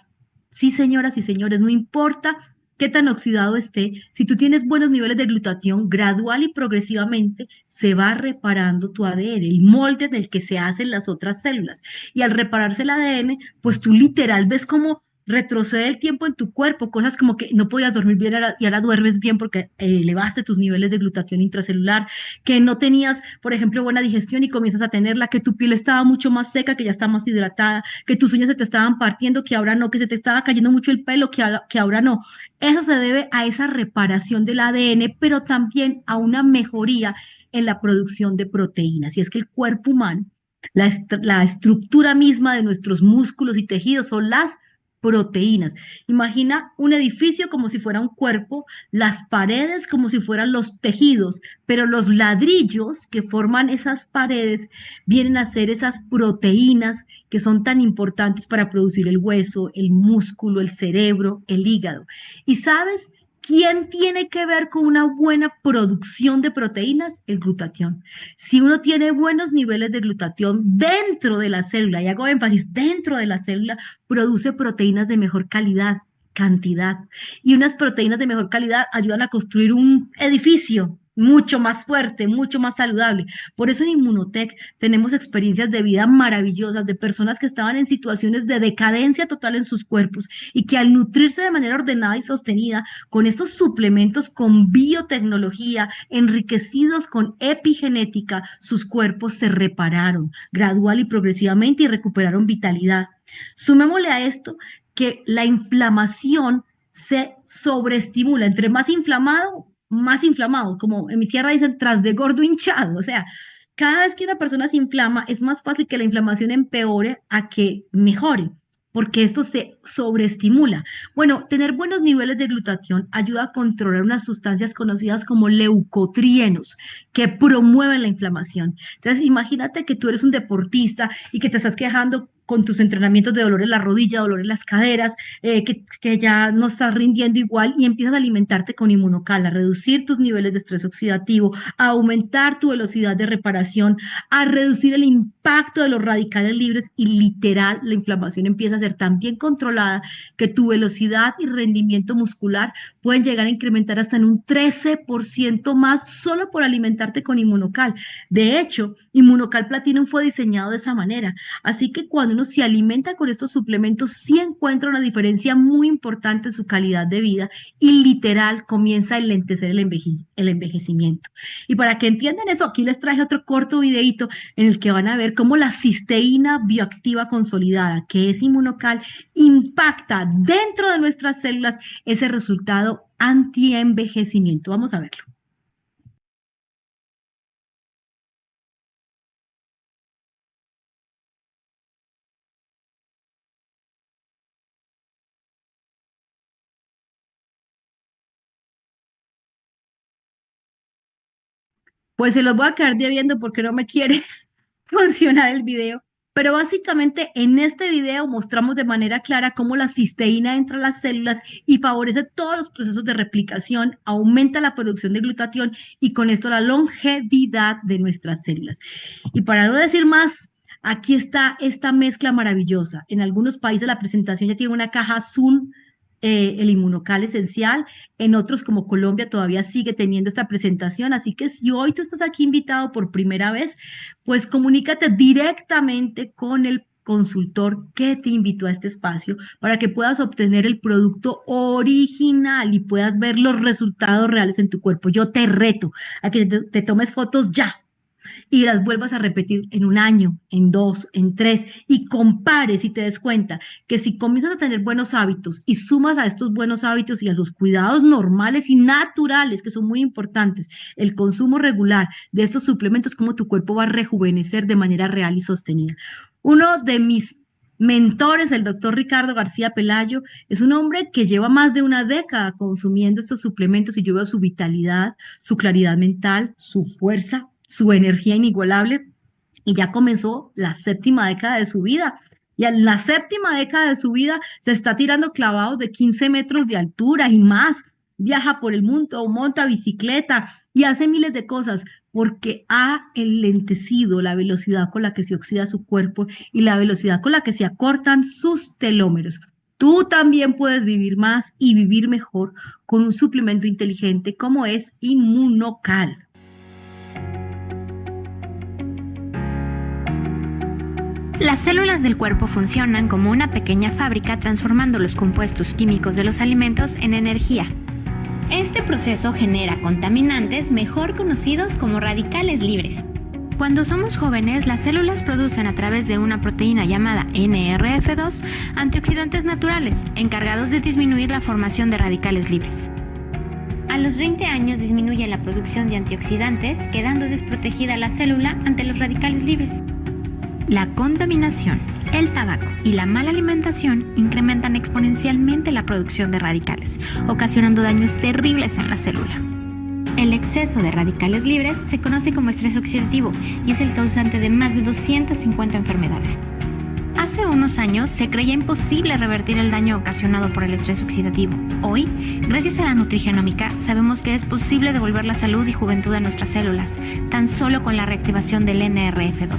A: Sí, señoras y señores, no importa qué tan oxidado esté, si tú tienes buenos niveles de glutatión, gradual y progresivamente se va reparando tu ADN, el molde del que se hacen las otras células. Y al repararse el ADN, pues tú literal ves cómo retrocede el tiempo en tu cuerpo, cosas como que no podías dormir bien y ahora duermes bien porque elevaste tus niveles de glutatión intracelular, que no tenías, por ejemplo, buena digestión y comienzas a tenerla, que tu piel estaba mucho más seca, que ya está más hidratada, que tus uñas se te estaban partiendo, que ahora no, que se te estaba cayendo mucho el pelo, que ahora no. Eso se debe a esa reparación del ADN, pero también a una mejoría en la producción de proteínas. Y es que el cuerpo humano, la estructura misma de nuestros músculos y tejidos son las proteínas. Imagina un edificio como si fuera un cuerpo, las paredes como si fueran los tejidos, pero los ladrillos que forman esas paredes vienen a ser esas proteínas que son tan importantes para producir el hueso, el músculo, el cerebro, el hígado. ¿Y sabes quién tiene que ver con una buena producción de proteínas? El glutatión. Si uno tiene buenos niveles de glutatión dentro de la célula, y hago énfasis, dentro de la célula, produce proteínas de mejor calidad, cantidad. Y unas proteínas de mejor calidad ayudan a construir un edificio mucho más fuerte, mucho más saludable. Por eso en Inmunotech tenemos experiencias de vida maravillosas de personas que estaban en situaciones de decadencia total en sus cuerpos y que al nutrirse de manera ordenada y sostenida con estos suplementos con biotecnología enriquecidos con epigenética, sus cuerpos se repararon gradual y progresivamente y recuperaron vitalidad. Sumémosle a esto que la inflamación se sobreestimula. Entre más inflamado, como en mi tierra dicen, tras de gordo hinchado. O sea, cada vez que una persona se inflama, es más fácil que la inflamación empeore a que mejore, porque esto se sobreestimula. Bueno, tener buenos niveles de glutatión ayuda a controlar unas sustancias conocidas como leucotrienos, que promueven la inflamación. Entonces, imagínate que tú eres un deportista y que te estás quejando con tus entrenamientos de dolor en la rodilla, dolor en las caderas, que ya no estás rindiendo igual y empiezas a alimentarte con Inmunocal, a reducir tus niveles de estrés oxidativo, a aumentar tu velocidad de reparación, a reducir el impacto de los radicales libres y literal la inflamación empieza a ser tan bien controlada que tu velocidad y rendimiento muscular pueden llegar a incrementar hasta en un 13% más solo por alimentarte con Inmunocal. De hecho, Inmunocal Platinum fue diseñado de esa manera. Así que cuando uno humano se alimenta con estos suplementos, sí encuentra una diferencia muy importante en su calidad de vida y literal comienza a enlentecer el envejecimiento. Y para que entiendan eso, aquí les traje otro corto videito en el que van a ver cómo la cisteína bioactiva consolidada, que es inmunocal, impacta dentro de nuestras células ese resultado anti-envejecimiento. Vamos a verlo. Pues se los voy a quedar debiendo porque no me quiere funcionar el video. Pero básicamente en este video mostramos de manera clara cómo la cisteína entra a las células y favorece todos los procesos de replicación, aumenta la producción de glutatión y con esto la longevidad de nuestras células. Y para no decir más, aquí está esta mezcla maravillosa. En algunos países la presentación ya tiene una caja azul, el inmunocal esencial. En otros como Colombia todavía sigue teniendo esta presentación. Así que si hoy tú estás aquí invitado por primera vez, pues comunícate directamente con el consultor que te invitó a este espacio para que puedas obtener el producto original y puedas ver los resultados reales en tu cuerpo. Yo te reto a que te tomes fotos ya y las vuelvas a repetir en un año, en dos, en tres, y compares y te des cuenta que si comienzas a tener buenos hábitos y sumas a estos buenos hábitos y a los cuidados normales y naturales, que son muy importantes, el consumo regular de estos suplementos, como tu cuerpo va a rejuvenecer de manera real y sostenida. Uno de mis mentores, el doctor Ricardo García Pelayo, es un hombre que lleva más de una década consumiendo estos suplementos y yo veo su vitalidad, su claridad mental, su fuerza, su energía inigualable y ya comenzó la séptima década de su vida. Y en la séptima década de su vida se está tirando clavados de 15 metros de altura y más. Viaja por el mundo, monta bicicleta y hace miles de cosas porque ha enlentecido la velocidad con la que se oxida su cuerpo y la velocidad con la que se acortan sus telómeros. Tú también puedes vivir más y vivir mejor con un suplemento inteligente como es Inmunocal.
C: Las células del cuerpo funcionan como una pequeña fábrica transformando los compuestos químicos de los alimentos en energía. Este proceso genera contaminantes mejor conocidos como radicales libres. Cuando somos jóvenes, las células producen a través de una proteína llamada NRF2 antioxidantes naturales, encargados de disminuir la formación de radicales libres. A los 20 años disminuye la producción de antioxidantes, quedando desprotegida la célula ante los radicales libres. La contaminación, el tabaco y la mala alimentación incrementan exponencialmente la producción de radicales, ocasionando daños terribles en la célula. El exceso de radicales libres se conoce como estrés oxidativo y es el causante de más de 250 enfermedades. Hace unos años se creía imposible revertir el daño ocasionado por el estrés oxidativo. Hoy, gracias a la nutrigenómica, sabemos que es posible devolver la salud y juventud a nuestras células, tan solo con la reactivación del NRF2.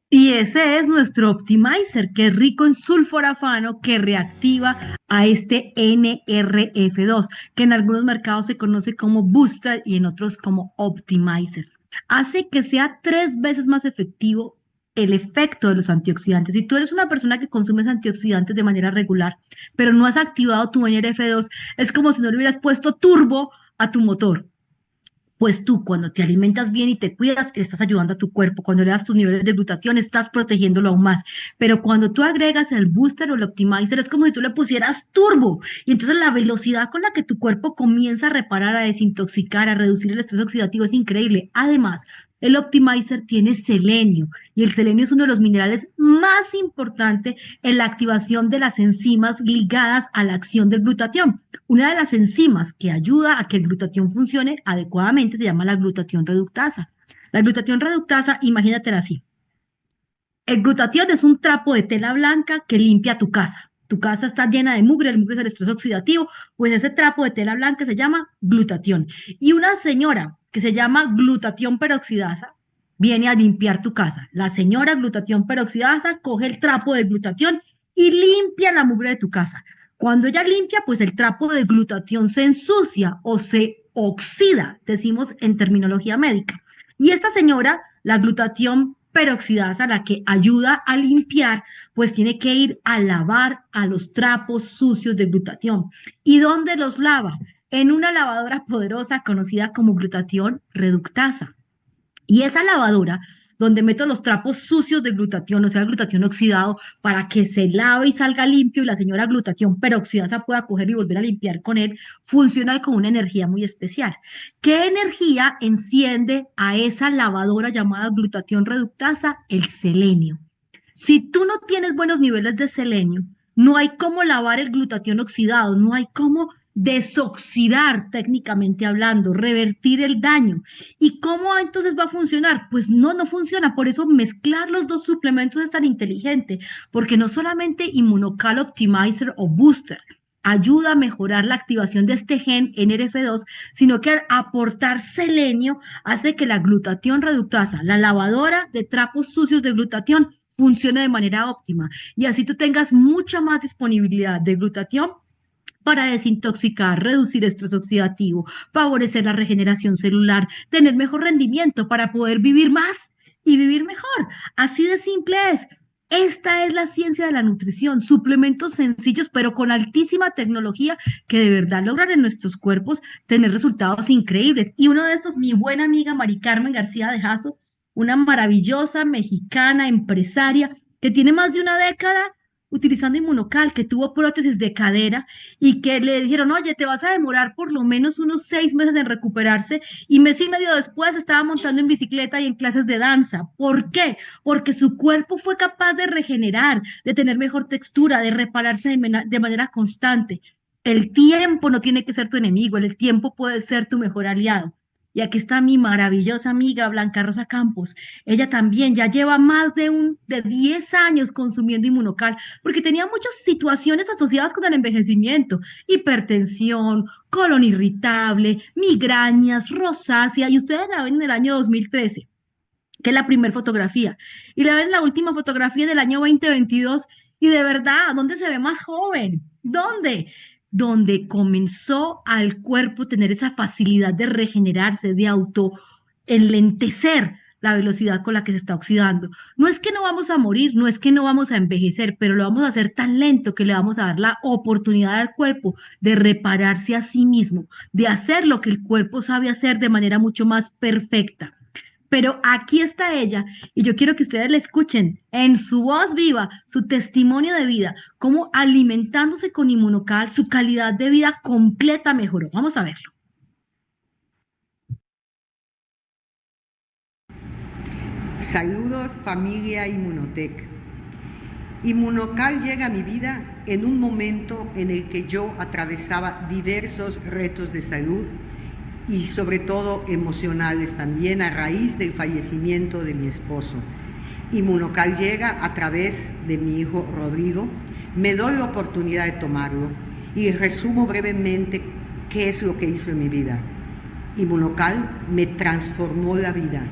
A: Y ese es nuestro Optimizer, que es rico en sulforafano, que reactiva a este NRF2, que en algunos mercados se conoce como Booster y en otros como Optimizer. Hace que sea 3 veces más efectivo el efecto de los antioxidantes. Si tú eres una persona que consumes antioxidantes de manera regular, pero no has activado tu NRF2, es como si no le hubieras puesto turbo a tu motor. Pues tú, cuando te alimentas bien y te cuidas, estás ayudando a tu cuerpo. Cuando le das tus niveles de glutatión, estás protegiéndolo aún más. Pero cuando tú agregas el booster o el optimizer, es como si tú le pusieras turbo. Y entonces la velocidad con la que tu cuerpo comienza a reparar, a desintoxicar, a reducir el estrés oxidativo es increíble. Además, el optimizer tiene selenio y el selenio es uno de los minerales más importantes en la activación de las enzimas ligadas a la acción del glutatión. Una de las enzimas que ayuda a que el glutatión funcione adecuadamente se llama la glutatión reductasa. La glutatión reductasa, imagínatela así. El glutatión es un trapo de tela blanca que limpia tu casa. Tu casa está llena de mugre, el mugre es el estrés oxidativo, pues ese trapo de tela blanca se llama glutatión. Y una señora que se llama glutatión peroxidasa viene a limpiar tu casa. La señora glutatión peroxidasa coge el trapo de glutatión y limpia la mugre de tu casa. Cuando ella limpia, pues el trapo de glutatión se ensucia o se oxida, decimos en terminología médica. Y esta señora, la glutatión peroxidasa, la que ayuda a limpiar, pues tiene que ir a lavar a los trapos sucios de glutatión. ¿Y dónde los lava? En una lavadora poderosa conocida como glutatión reductasa. Y esa lavadora, donde meto los trapos sucios de glutatión, o sea, el glutatión oxidado, para que se lave y salga limpio y la señora glutatión peroxidasa pueda coger y volver a limpiar con él, funciona con una energía muy especial. ¿Qué energía enciende a esa lavadora llamada glutatión reductasa? El selenio. Si tú no tienes buenos niveles de selenio, no hay cómo lavar el glutatión oxidado, no hay cómo desoxidar técnicamente hablando, revertir el daño. ¿Y cómo entonces va a funcionar? Pues no funciona. Por eso mezclar los dos suplementos es tan inteligente, porque no solamente Immunocal Optimizer o Booster ayuda a mejorar la activación de este gen NRF2, sino que al aportar selenio hace que la glutatión reductasa, la lavadora de trapos sucios de glutatión, funcione de manera óptima y así tú tengas mucha más disponibilidad de glutatión para desintoxicar, reducir estrés oxidativo, favorecer la regeneración celular, tener mejor rendimiento para poder vivir más y vivir mejor. Así de simple es. Esta es la ciencia de la nutrición, suplementos sencillos pero con altísima tecnología que de verdad logran en nuestros cuerpos tener resultados increíbles. Y uno de estos, mi buena amiga Mari Carmen García de Jasso, una maravillosa mexicana empresaria que tiene más de una década utilizando Inmunocal, que tuvo prótesis de cadera y que le dijeron, oye, te vas a demorar por lo menos unos 6 meses en recuperarse, y mes y medio después estaba montando en bicicleta y en clases de danza. ¿Por qué? Porque su cuerpo fue capaz de regenerar, de tener mejor textura, de repararse de manera constante. El tiempo no tiene que ser tu enemigo, el tiempo puede ser tu mejor aliado. Y aquí está mi maravillosa amiga Blanca Rosa Campos. Ella también ya lleva más de 10 años consumiendo Inmunocal, porque tenía muchas situaciones asociadas con el envejecimiento: hipertensión, colon irritable, migrañas, rosácea, y ustedes la ven en el año 2013, que es la primera fotografía, y la ven en la última fotografía del año 2022, y de verdad, ¿dónde se ve más joven? ¿Dónde? Donde comenzó al cuerpo tener esa facilidad de regenerarse, de enlentecer la velocidad con la que se está oxidando. No es que no vamos a morir, no es que no vamos a envejecer, pero lo vamos a hacer tan lento que le vamos a dar la oportunidad al cuerpo de repararse a sí mismo, de hacer lo que el cuerpo sabe hacer de manera mucho más perfecta. Pero aquí está ella y yo quiero que ustedes la escuchen en su voz viva, su testimonio de vida, cómo alimentándose con Inmunocal su calidad de vida completa mejoró. Vamos a verlo.
D: Saludos familia Immunotech. Inmunocal llega a mi vida en un momento en el que yo atravesaba diversos retos de salud y sobre todo emocionales también a raíz del fallecimiento de mi esposo. Inmunocal llega a través de mi hijo Rodrigo. Me doy la oportunidad de tomarlo y resumo brevemente qué es lo que hizo en mi vida. Inmunocal me transformó la vida,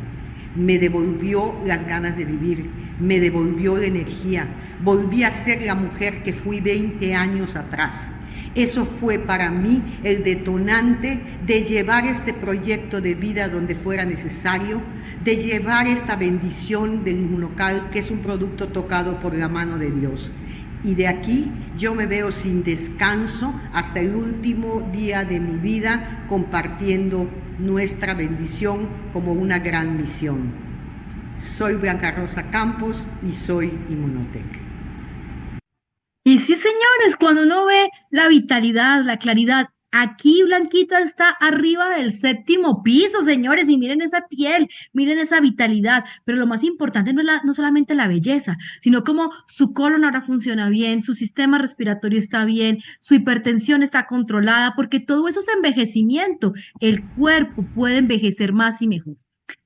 D: me devolvió las ganas de vivir, me devolvió la energía, volví a ser la mujer que fui 20 años atrás. Eso fue para mí el detonante de llevar este proyecto de vida donde fuera necesario, de llevar esta bendición del Inmunocal, que es un producto tocado por la mano de Dios. Y de aquí yo me veo sin descanso hasta el último día de mi vida compartiendo nuestra bendición como una gran misión. Soy Blanca Rosa Campos y soy Immunotech.
A: Y sí, señores, cuando uno ve la vitalidad, la claridad, aquí Blanquita está arriba del 7º piso, señores, y miren esa piel, miren esa vitalidad, pero lo más importante no solamente la belleza, sino como su colon ahora funciona bien, su sistema respiratorio está bien, su hipertensión está controlada, porque todo eso es envejecimiento, el cuerpo puede envejecer más y mejor.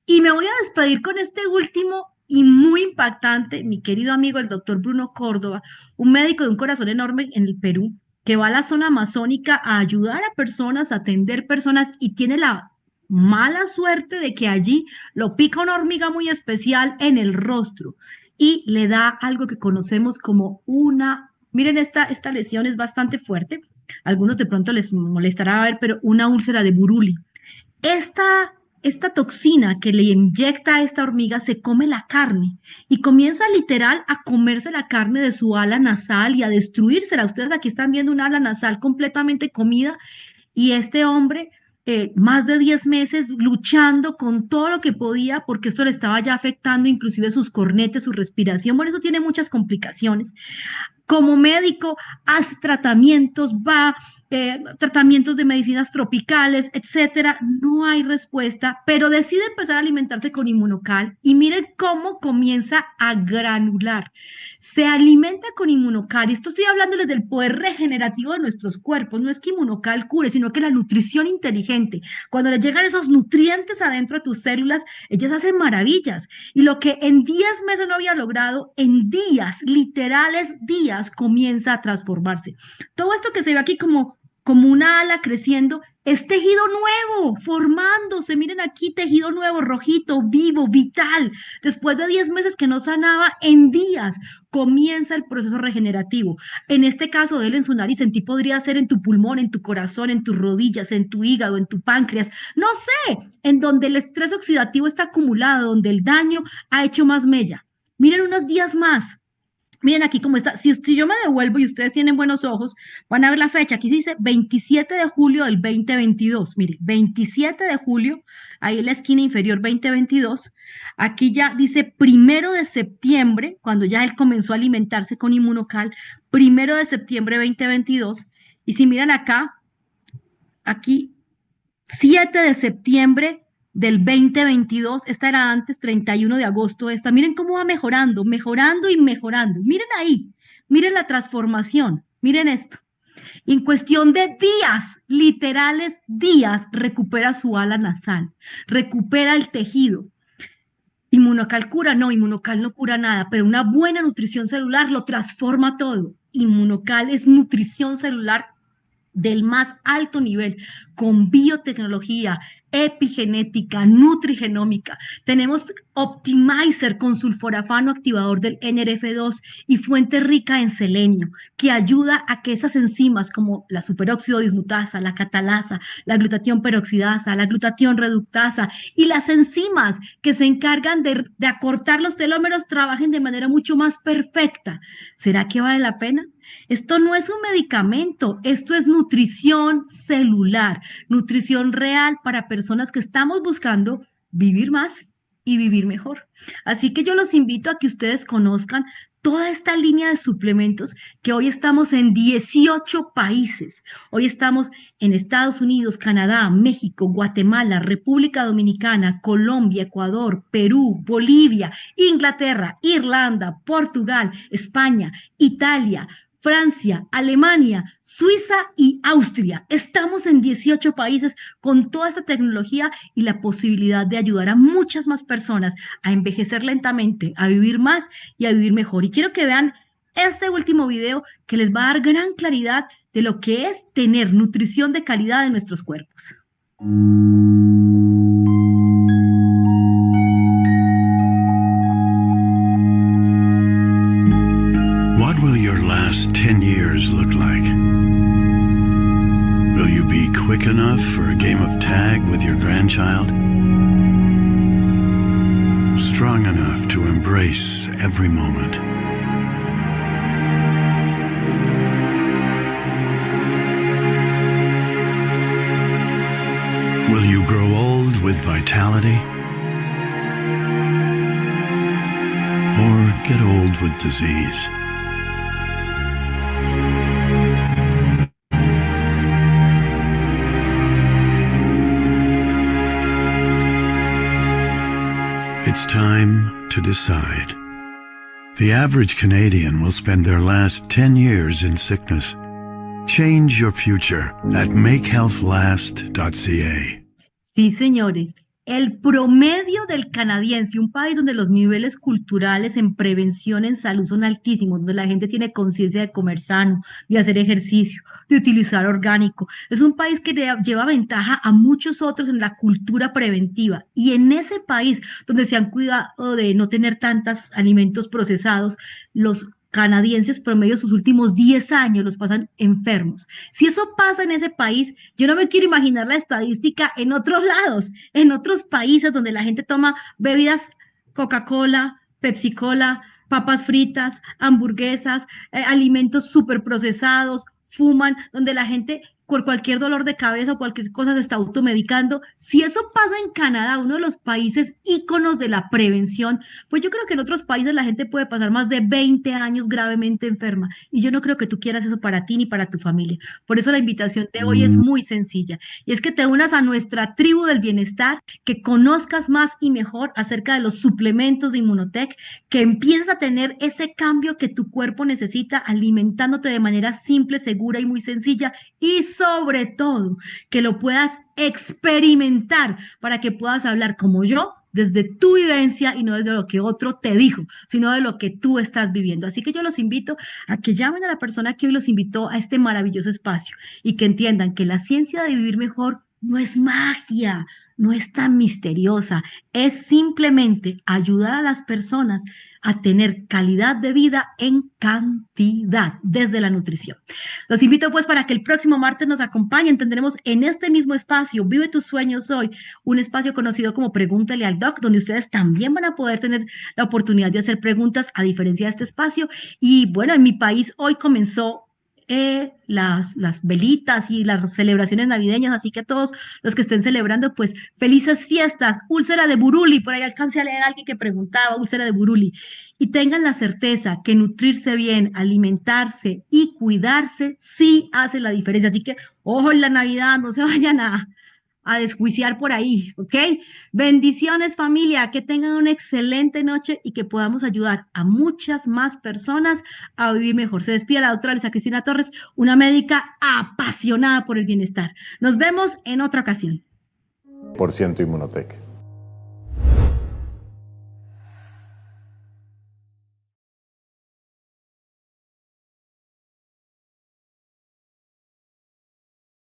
A: Y me voy a despedir con este último y muy impactante, mi querido amigo el doctor Bruno Córdoba, un médico de un corazón enorme en el Perú, que va a la zona amazónica a ayudar a personas, a atender personas, y tiene la mala suerte de que allí lo pica una hormiga muy especial en el rostro y le da algo que conocemos como miren, esta lesión es bastante fuerte, a algunos de pronto les molestará ver, pero una úlcera de Buruli. esta toxina que le inyecta a esta hormiga se come la carne y comienza literal a comerse la carne de su ala nasal y a destruírsela. Ustedes aquí están viendo un ala nasal completamente comida y este hombre, más de 10 meses luchando con todo lo que podía porque esto le estaba ya afectando inclusive sus cornetes, su respiración, por eso tiene muchas complicaciones. Como médico, hace tratamientos, tratamientos de medicinas tropicales, etcétera. No hay respuesta, pero decide empezar a alimentarse con Inmunocal y miren cómo comienza a granular. Se alimenta con Inmunocal y esto estoy hablándoles del poder regenerativo de nuestros cuerpos. No es que Inmunocal cure, sino que la nutrición inteligente, cuando le llegan esos nutrientes adentro de tus células, ellas hacen maravillas. Y lo que en 10 meses no había logrado, en días, literales días, comienza a transformarse. Todo esto que se ve aquí como una ala creciendo es tejido nuevo, formándose. Miren aquí, tejido nuevo, rojito, vivo, vital. Después de 10 meses que no sanaba, en días comienza el proceso regenerativo. En este caso de él en su nariz, en ti podría ser en tu pulmón, en tu corazón, en tus rodillas, en tu hígado, en tu páncreas, no sé, en donde el estrés oxidativo está acumulado, donde el daño ha hecho más mella. Miren unos días más. Miren aquí cómo está. Si yo me devuelvo y ustedes tienen buenos ojos, van a ver la fecha. Aquí dice 27 de julio del 2022. Miren, 27 de julio, ahí en la esquina inferior 2022. Aquí ya dice 1 de septiembre, cuando ya él comenzó a alimentarse con Inmunocal, 1 de septiembre 2022. Y si miran acá, aquí 7 de septiembre del 2022, esta era antes, 31 de agosto, esta. Miren cómo va mejorando, mejorando y mejorando. Miren ahí, miren la transformación, miren esto. En cuestión de días, literales días, recupera su ala nasal, recupera el tejido. Inmunocal cura, no, Inmunocal no cura nada, pero una buena nutrición celular lo transforma todo. Inmunocal es nutrición celular del más alto nivel, con biotecnología, epigenética, nutrigenómica. Tenemos Optimizer con sulforafano activador del NRF2 y fuente rica en selenio, que ayuda a que esas enzimas como la superóxido dismutasa, la catalasa, la glutatión peroxidasa, la glutatión reductasa y las enzimas que se encargan de acortar los telómeros trabajen de manera mucho más perfecta. ¿Será que vale la pena? Esto no es un medicamento, esto es nutrición celular, nutrición real para personas que estamos buscando vivir más y vivir mejor. Así que yo los invito a que ustedes conozcan toda esta línea de suplementos que hoy estamos en 18 países. Hoy estamos en Estados Unidos, Canadá, México, Guatemala, República Dominicana, Colombia, Ecuador, Perú, Bolivia, Inglaterra, Irlanda, Portugal, España, Italia, Francia, Alemania, Suiza y Austria. Estamos en 18 países con toda esta tecnología y la posibilidad de ayudar a muchas más personas a envejecer lentamente, a vivir más y a vivir mejor. Y quiero que vean este último video que les va a dar gran claridad de lo que es tener nutrición de calidad en nuestros cuerpos.
E: What will your last 10 years look like? Will you be quick enough for a game of tag with your grandchild? Strong enough to embrace every moment? Will you grow old with vitality? Or get old with disease? It's time to decide. The average Canadian will spend their last 10 years in sickness. Change your future at makehealthlast.ca.
A: Sí, señores. El promedio del canadiense, un país donde los niveles culturales en prevención en salud son altísimos, donde la gente tiene conciencia de comer sano, de hacer ejercicio, de utilizar orgánico. Es un país que lleva ventaja a muchos otros en la cultura preventiva. Y en ese país donde se han cuidado de no tener tantos alimentos procesados, los canadienses promedio sus últimos 10 años los pasan enfermos. Si eso pasa en ese país, yo no me quiero imaginar la estadística en otros lados, en otros países donde la gente toma bebidas Coca-Cola, Pepsi-Cola, papas fritas, hamburguesas, alimentos súper procesados, fuman, donde la gente por cualquier dolor de cabeza o cualquier cosa se está automedicando. Si eso pasa en Canadá, uno de los países íconos de la prevención, pues yo creo que en otros países la gente puede pasar más de 20 años gravemente enferma. Y yo no creo que tú quieras eso para ti ni para tu familia. Por eso la invitación de hoy es muy sencilla. Y es que te unas a nuestra tribu del bienestar, que conozcas más y mejor acerca de los suplementos de Immunotec, que empieces a tener ese cambio que tu cuerpo necesita, alimentándote de manera simple, segura y muy sencilla. Y sobre todo, que lo puedas experimentar para que puedas hablar como yo, desde tu vivencia y no desde lo que otro te dijo, sino de lo que tú estás viviendo. Así que yo los invito a que llamen a la persona que hoy los invitó a este maravilloso espacio y que entiendan que la ciencia de vivir mejor no es magia, no es tan misteriosa, es simplemente ayudar a las personas a tener calidad de vida en cantidad desde la nutrición. Los invito pues para que el próximo martes nos acompañen. Tendremos en este mismo espacio, Vive tus sueños hoy, un espacio conocido como Pregúntale al Doc, donde ustedes también van a poder tener la oportunidad de hacer preguntas a diferencia de este espacio. Y bueno, en mi país hoy comenzó las velitas y las celebraciones navideñas, así que a todos los que estén celebrando, pues felices fiestas. Úlcera de Buruli, por ahí alcancé a leer a alguien que preguntaba, úlcera de Buruli, y tengan la certeza que nutrirse bien, alimentarse y cuidarse sí hace la diferencia, así que ojo en la Navidad, no se vayan a desjuiciar por ahí, ¿ok? Bendiciones familia, que tengan una excelente noche y que podamos ayudar a muchas más personas a vivir mejor. Se despide la doctora Luisa Cristina Torres, una médica apasionada por el bienestar. Nos vemos en otra ocasión.
F: Por ciento Immunotec.